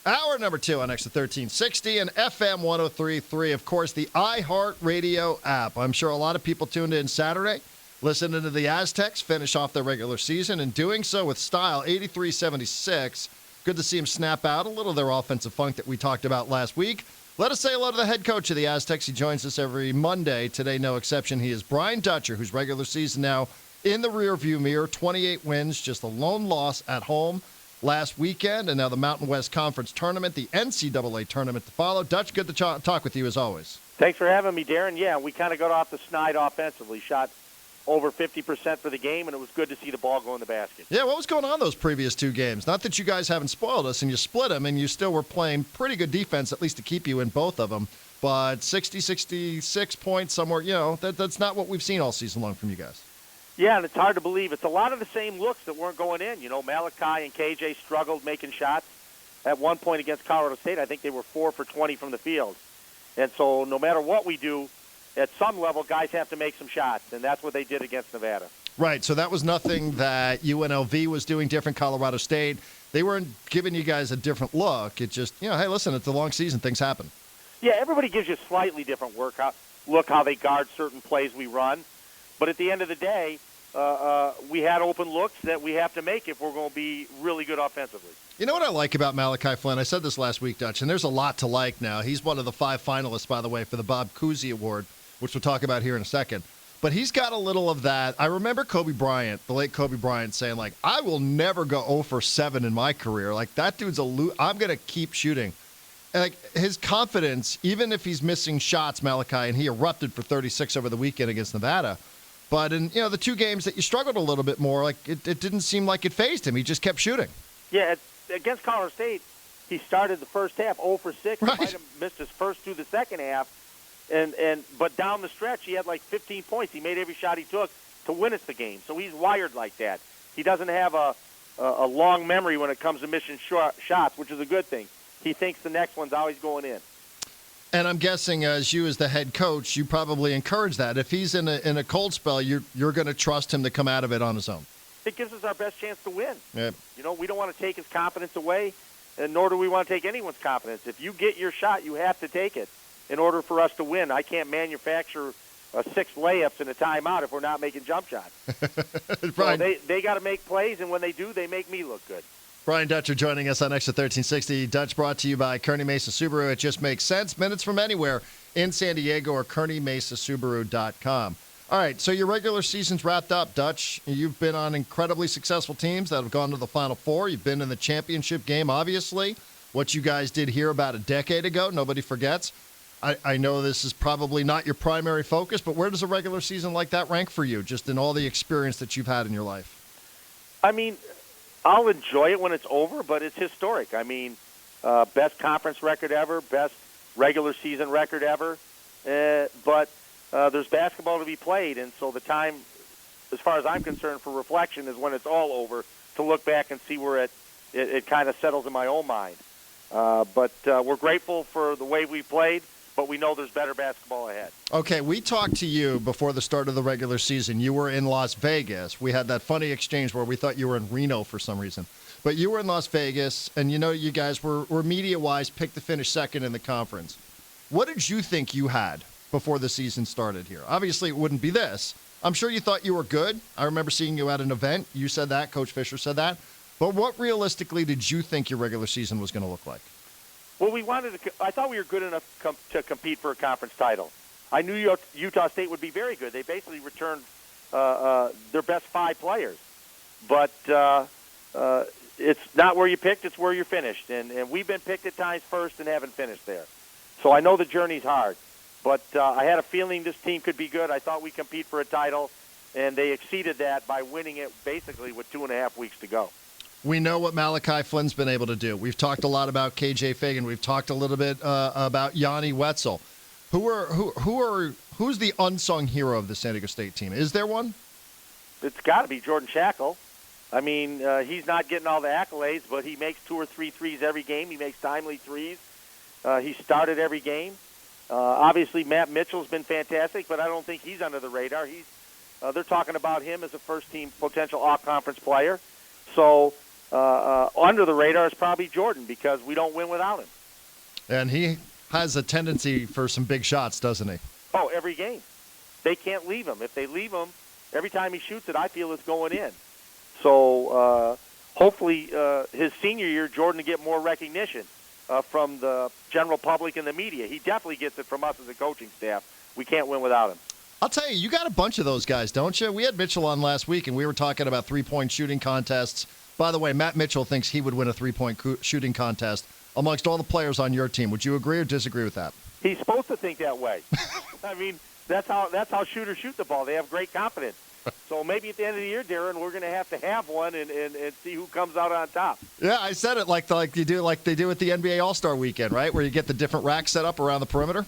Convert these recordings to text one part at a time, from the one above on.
Hour number 2 on Extra 1360 and FM 103.3. Of course, the iHeartRadio app. I'm sure a lot of people tuned in Saturday, listening to the Aztecs finish off their regular season and doing so with style, 83-76. Good to see him snap out a little of their offensive funk that we talked about last week. Let us say hello to the head coach of the Aztecs. He joins us every Monday. Today, no exception. He is Brian Dutcher, whose regular season now in the rearview mirror, 28 wins, just a lone loss at home last weekend, and now the Mountain West Conference Tournament, the NCAA Tournament to follow. Dutch, good to talk with you as always. Thanks for having me, Darren. Yeah, we kind of got off the snide offensively, shot over 50% for the game, and it was good to see the ball go in the basket. Yeah, what was going on those previous 2 games? Not that you guys haven't spoiled us, and you split them, and you still were playing pretty good defense, at least to keep you in both of them, but 60, 66 points somewhere, that's not what we've seen all season long from you guys. Yeah, and it's hard to believe. It's a lot of the same looks that weren't going in. Malachi and KJ struggled making shots. At one point against Colorado State, I think they were 4 for 20 from the field. And so no matter what we do, at some level, guys have to make some shots, and that's what they did against Nevada. Right, so that was nothing that UNLV was doing different, Colorado State. They weren't giving you guys a different look. It just, hey, listen, it's a long season. Things happen. Yeah, everybody gives you a slightly different look how they guard certain plays we run. But at the end of the day, we had open looks that we have to make if we're going to be really good offensively. You know what I like about Malachi Flynn? I said this last week, Dutch, and there's a lot to like now. He's one of the 5 finalists, by the way, for the Bob Cousy Award, which we'll talk about here in a second. But he's got a little of that. I remember Kobe Bryant, the late Kobe Bryant, saying, I will never go 0 for 7 in my career. That dude's I'm going to keep shooting. And, his confidence, even if he's missing shots, Malachi, and he erupted for 36 over the weekend against Nevada. But in the 2 games that you struggled a little bit more, it didn't seem like it fazed him. He just kept shooting. Yeah, against Colorado State, he started the first half 0 for 6. Right. He might have missed his first through the second half. But down the stretch, he had 15 points. He made every shot he took to win us the game. So he's wired like that. He doesn't have a long memory when it comes to missing shots, which is a good thing. He thinks the next one's always going in. And I'm guessing, as you as the head coach, you probably encourage that. If he's in a cold spell, you're going to trust him to come out of it on his own. It gives us our best chance to win. Yep. We don't want to take his confidence away, and nor do we want to take anyone's confidence. If you get your shot, you have to take it in order for us to win. I can't manufacture 6 layups in a timeout if we're not making jump shots. Brian, so they got to make plays, and when they do, they make me look good. Brian Dutcher joining us on Extra 1360. Dutch brought to you by Kearney Mesa Subaru. It just makes sense. Minutes from anywhere in San Diego or KearneyMesaSubaru.com. All right, so your regular season's wrapped up, Dutch. You've been on incredibly successful teams that have gone to the Final Four. You've been in the championship game, obviously. What you guys did here about a decade ago, nobody forgets. I know this is probably not your primary focus, but where does a regular season like that rank for you, just in all the experience that you've had in your life? I'll enjoy it when it's over, but it's historic. Best conference record ever, best regular season record ever. But there's basketball to be played, and so the time, as far as I'm concerned, for reflection is when it's all over, to look back and see where it kind of settles in my own mind. But we're grateful for the way we played, but we know there's better basketball ahead. Okay, we talked to you before the start of the regular season. You were in Las Vegas. We had that funny exchange where we thought you were in Reno for some reason. But you were in Las Vegas, and you guys were media-wise picked to finish second in the conference. What did you think you had before the season started here? Obviously, it wouldn't be this. I'm sure you thought you were good. I remember seeing you at an event. You said that. Coach Fisher said that. But what realistically did you think your regular season was going to look like? Well, I thought we were good enough to compete for a conference title. I knew Utah State would be very good. They basically returned their best 5 players. But it's not where you picked, it's where you're finished. And we've been picked at times first and haven't finished there. So I know the journey's hard. But I had a feeling this team could be good. I thought we'd compete for a title, and they exceeded that by winning it basically with 2.5 weeks to go. We know what Malachi Flynn's been able to do. We've talked a lot about KJ Fagan. We've talked a little bit about Yanni Wetzel. Who's the unsung hero of the San Diego State team? Is there one? It's got to be Jordan Shackle. He's not getting all the accolades, but he makes 2 or 3 threes every game. He makes timely threes. He started every game. Obviously, Matt Mitchell's been fantastic, but I don't think he's under the radar. They're talking about him as a first-team potential off-conference player. So under the radar is probably Jordan because we don't win without him. And he has a tendency for some big shots, doesn't he? Oh, every game. They can't leave him. If they leave him, every time he shoots it, I feel it's going in. So hopefully his senior year, Jordan, to get more recognition from the general public and the media. He definitely gets it from us as a coaching staff. We can't win without him. I'll tell you, you got a bunch of those guys, don't you? We had Mitchell on last week, and we were talking about three-point shooting contests. By the way, Matt Mitchell thinks he would win a three-point shooting contest amongst all the players on your team. Would you agree or disagree with that? He's supposed to think that way. I mean, that's how shooters shoot the ball. They have great confidence. So maybe at the end of the year, Darren, we're going to have one and see who comes out on top. Yeah, I said it like they do at the NBA All-Star Weekend, right, where you get the different racks set up around the perimeter.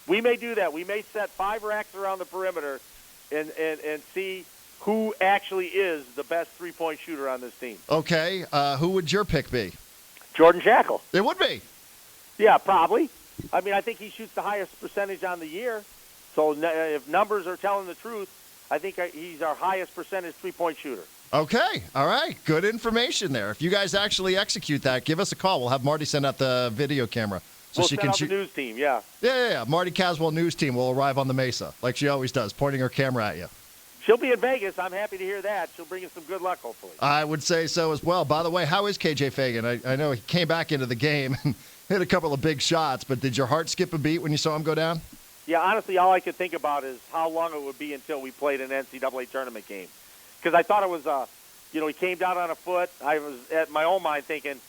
We may do that. We may set 5 racks around the perimeter and see who actually is the best three-point shooter on this team. Okay, who would your pick be? Jordan Shackle. It would be. Yeah, probably. I mean, I think he shoots the highest percentage on the year. So if numbers are telling the truth, I think he's our highest percentage three-point shooter. Okay, all right. Good information there. If you guys actually execute that, give us a call. We'll have Marty send out the video camera. So we'll she send can out the news team, yeah. Yeah. Marty Caswell news team will arrive on the Mesa, like she always does, pointing her camera at you. She'll be in Vegas. I'm happy to hear that. She'll bring us some good luck, hopefully. I would say so as well. By the way, how is KJ Fagan? I know he came back into the game and hit a couple of big shots, but did your heart skip a beat when you saw him go down? Yeah, honestly, all I could think about is how long it would be until we played an NCAA tournament game. Because I thought it was, he came down on a foot. I was at my own mind thinking,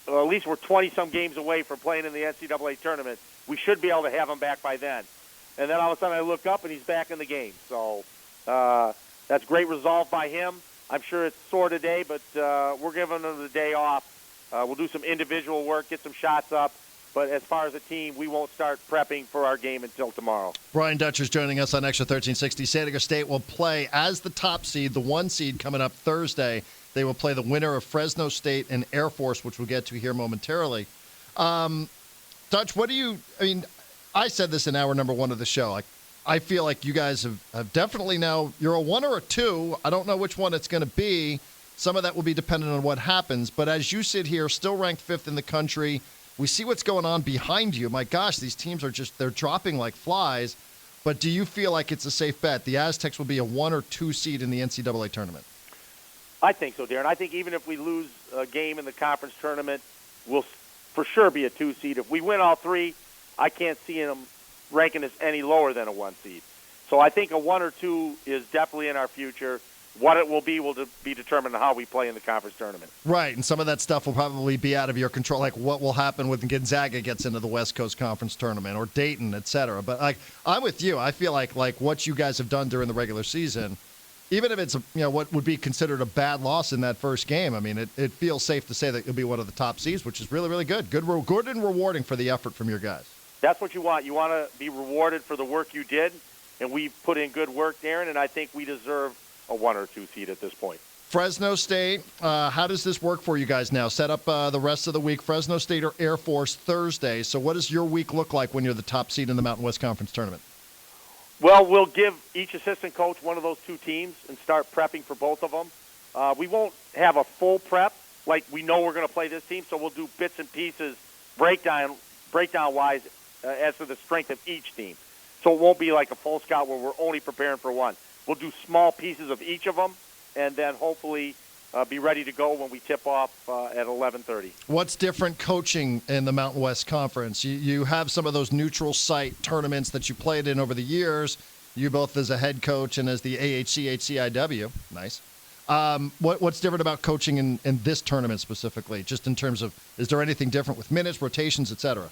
well, at least we're 20-some games away from playing in the NCAA tournament. We should be able to have him back by then. And then all of a sudden I look up and he's back in the game. So that's great resolve by him. I'm sure it's sore today, but we're giving him the day off. We'll do some individual work, get some shots up. But as far as a team, we won't start prepping for our game until tomorrow. Brian Dutcher's joining us on Extra 1360. San Diego State will play as the top seed, the 1 seed coming up Thursday. They will play the winner of Fresno State and Air Force, which we'll get to here momentarily. Dutch, I said this in hour number 1 of the show. I feel like you guys have definitely now, you're a 1 or a 2. I don't know which one it's going to be. Some of that will be dependent on what happens. But as you sit here, still ranked 5th in the country, we see what's going on behind you. My gosh, these teams are they're dropping like flies. But do you feel like it's a safe bet? The Aztecs will be a 1 or 2 seed in the NCAA tournament. I think so, Darren. I think even if we lose a game in the conference tournament, we'll for sure be a 2 seed. If we win all 3, I can't see them ranking us any lower than a 1 seed. So I think a 1 or 2 is definitely in our future. What it will be determined on how we play in the conference tournament. Right, and some of that stuff will probably be out of your control, like what will happen when Gonzaga gets into the West Coast Conference tournament or Dayton, et cetera. But I'm with you. I feel like what you guys have done during the regular season, even if it's what would be considered a bad loss in that first game, I mean, it feels safe to say that you'll be one of the top seeds, which is really, really good. Good and rewarding for the effort from your guys. That's what you want. You want to be rewarded for the work you did, and we put in good work, Darren, and I think we deserve a 1 or 2 seed at this point. Fresno State, how does this work for you guys now? Set up the rest of the week. Fresno State or Air Force Thursday. So what does your week look like when you're the top seed in the Mountain West Conference tournament? Well, we'll give each assistant coach one of those 2 teams and start prepping for both of them. We won't have a full prep like we know we're going to play this team, so we'll do bits and pieces breakdown-wise as to the strength of each team. So it won't be like a full scout where we're only preparing for one. We'll do small pieces of each of them, and then hopefully be ready to go when we tip off at 11:30. What's different coaching in the Mountain West Conference? You have some of those neutral site tournaments that you played in over the years, you both as a head coach and as the AHCHCIW. Nice. What's different about coaching in this tournament specifically, just in terms of, is there anything different with minutes, rotations, et cetera?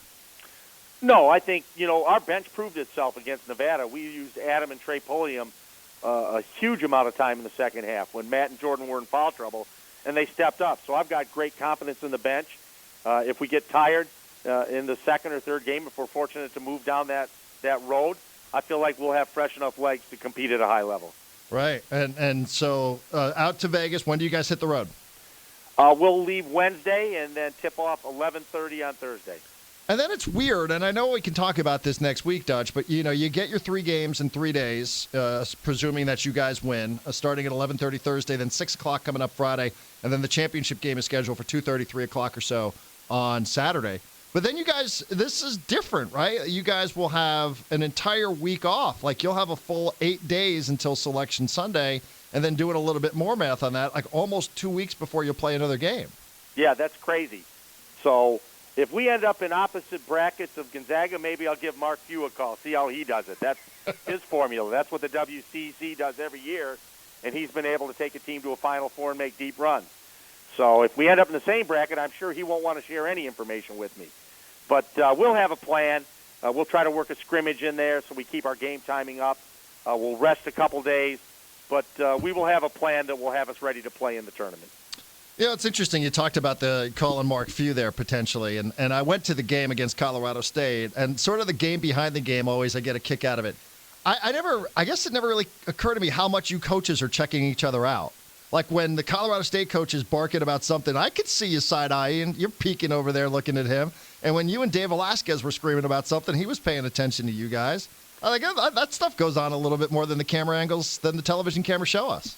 No, I think, our bench proved itself against Nevada. We used Adam and Trey Pulliam a huge amount of time in the second half when Matt and Jordan were in foul trouble, and they stepped up. So I've got great confidence in the bench. If we get tired in the second or third game, if we're fortunate to move down that road, I feel like we'll have fresh enough legs to compete at a high level. Right. And so out to Vegas, when do you guys hit the road? We'll leave Wednesday and then tip off 11:30 on Thursday. And then it's weird, and I know we can talk about this next week, Dutch, but, you get your 3 games in 3 days, presuming that you guys win, starting at 11:30 Thursday, then 6 o'clock coming up Friday, and then the championship game is scheduled for 2:30, 3 o'clock or so on Saturday. But then you guys, this is different, right? You guys will have an entire week off. Like, you'll have a full 8 days until Selection Sunday, and then doing a little bit more math on that, like almost 2 weeks before you play another game. Yeah, that's crazy. So if we end up in opposite brackets of Gonzaga, maybe I'll give Mark Few a call, see how he does it. That's his formula. That's what the WCC does every year, and he's been able to take a team to a Final Four and make deep runs. So if we end up in the same bracket, I'm sure he won't want to share any information with me. But we'll have a plan. We'll try to work a scrimmage in there so we keep our game timing up. We'll rest a couple days, but we will have a plan that will have us ready to play in the tournament. Yeah, it's interesting. You talked about the Colin Mark Few there potentially, and I went to the game against Colorado State, and sort of the game behind the game, always I get a kick out of it. I guess it never really occurred to me how much you coaches are checking each other out. Like when the Colorado State coach is barking about something, I could see you side-eyeing. You're peeking over there looking at him. And when you and Dave Velasquez were screaming about something, he was paying attention to you guys. I think that stuff goes on a little bit more than the camera angles, than the television cameras show us.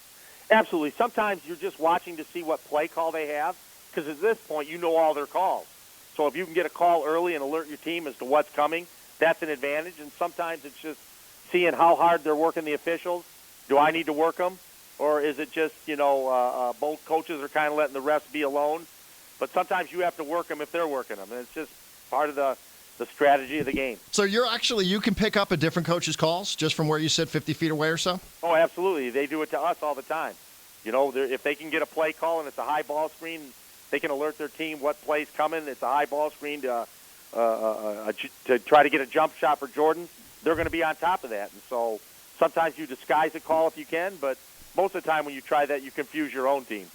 Absolutely. Sometimes you're just watching to see what play call they have, because at this point you know all their calls. So if you can get a call early and alert your team as to what's coming, that's an advantage. And sometimes it's just seeing how hard they're working the officials. Do I need to work them? Or is it just, both coaches are kind of letting the refs be alone? But sometimes you have to work them if they're working them. And it's just part of the strategy of the game. So you can pick up a different coach's calls just from where you sit 50 feet away or so? Oh, absolutely. They do it to us all the time. If they can get a play call and it's a high ball screen, they can alert their team what play's coming. It's a high ball screen to try to get a jump shot for Jordan. They're going to be on top of that. And so sometimes you disguise a call if you can, but most of the time when you try that, you confuse your own team.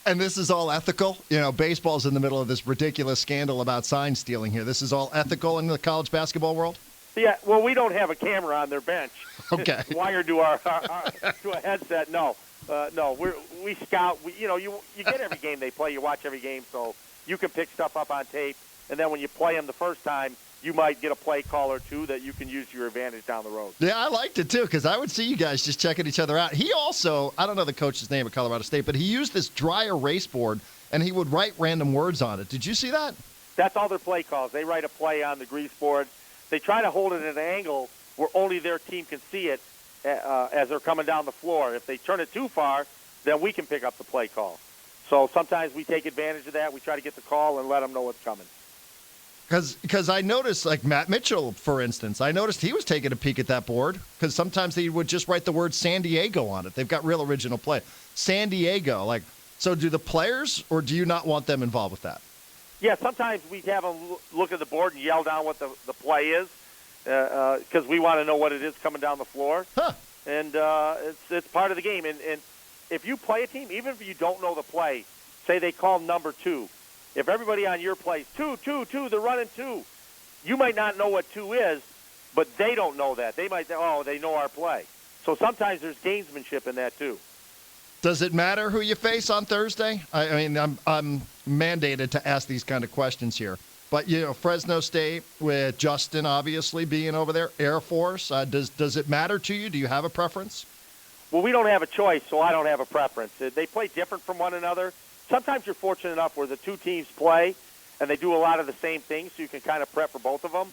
And this is all ethical? Baseball's in the middle of this ridiculous scandal about sign stealing here. This is all ethical in the college basketball world? Yeah, well, we don't have a camera on their bench. Okay. It's wired to our to a headset. No, we scout. You get every game they play. You watch every game, so you can pick stuff up on tape. And then when you play them the first time, you might get a play call or two that you can use to your advantage down the road. Yeah, I liked it, too, because I would see you guys just checking each other out. He also, I don't know the coach's name at Colorado State, but he used this dry erase board, and he would write random words on it. Did you see that? That's all their play calls. They write a play on the grease board. They try to hold it at an angle where only their team can see it as they're coming down the floor. If they turn it too far, then we can pick up the play call. So sometimes we take advantage of that. We try to get the call and let them know what's coming. Because I noticed, like Matt Mitchell, for instance, I noticed he was taking a peek at that board because sometimes he would just write the word San Diego on it. They've got real original play. San Diego. So do the players, or do you not want them involved with that? Yeah, sometimes we have them look at the board and yell down what the play is because we want to know what it is coming down the floor. Huh. And it's part of the game. And if you play a team, even if you don't know the play, say they call number 2, if everybody on your plays 2, 2, 2, they're running 2. You might not know what 2 is, but they don't know that. They might say, they know our play. So sometimes there's gamesmanship in that too. Does it matter who you face on Thursday? I mean, I'm mandated to ask these kind of questions here. But, Fresno State with Justin obviously being over there, Air Force, does it matter to you? Do you have a preference? Well, we don't have a choice, so I don't have a preference. They play different from one another. Sometimes you're fortunate enough where the two teams play, and they do a lot of the same things, so you can kind of prep for both of them.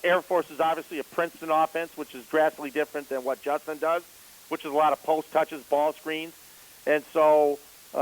Air Force is obviously a Princeton offense, which is drastically different than what Justin does, which is a lot of post touches, ball screens. And so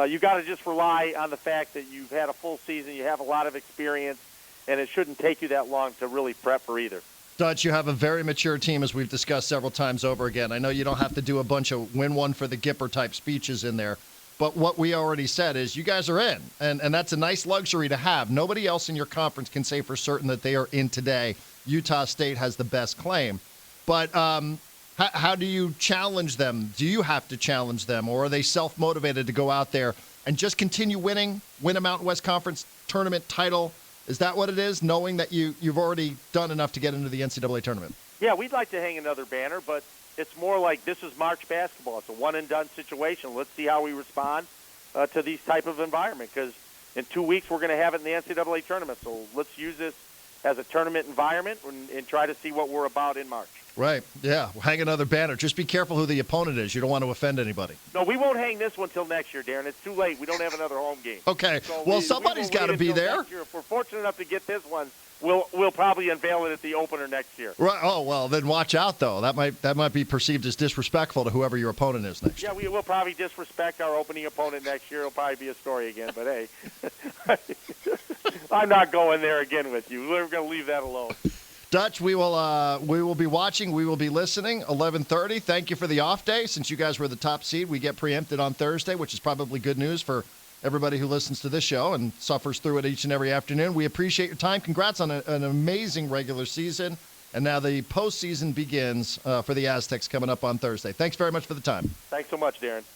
you got to just rely on the fact that you've had a full season, you have a lot of experience, and it shouldn't take you that long to really prep for either. Dutch, you have a very mature team, as we've discussed several times over again. I know you don't have to do a bunch of win one for the Gipper type speeches in there. But what we already said is you guys are in, and that's a nice luxury to have. Nobody else in your conference can say for certain that they are in today. Utah State has the best claim. But how do you challenge them? Do you have to challenge them, or are they self-motivated to go out there and just continue winning, win a Mountain West Conference tournament title? Is that what it is, knowing that you've already done enough to get into the NCAA tournament? Yeah, we'd like to hang another banner, but it's more like this is March basketball. It's a one-and-done situation. Let's see how we respond to these type of environment because in 2 weeks we're going to have it in the NCAA tournament. So let's use this as a tournament environment and try to see what we're about in March. Right. Yeah. Hang another banner. Just be careful who the opponent is. You don't want to offend anybody. No, we won't hang this one till next year, Darren. It's too late. We don't have another home game. Okay. So well, somebody's got to be there. If we're fortunate enough to get this one, we'll probably unveil it at the opener next year. Right. Oh, well, then watch out, though. That might be perceived as disrespectful to whoever your opponent is next year. Yeah, we will probably disrespect our opening opponent next year. It'll probably be a story again. But, hey, I'm not going there again with you. We're going to leave that alone. Dutch, we will be watching. We will be listening. 11:30. Thank you for the off day. Since you guys were the top seed, we get preempted on Thursday, which is probably good news for everybody who listens to this show and suffers through it each and every afternoon. We appreciate your time. Congrats on an amazing regular season. And now the postseason begins for the Aztecs coming up on Thursday. Thanks very much for the time. Thanks so much, Darren.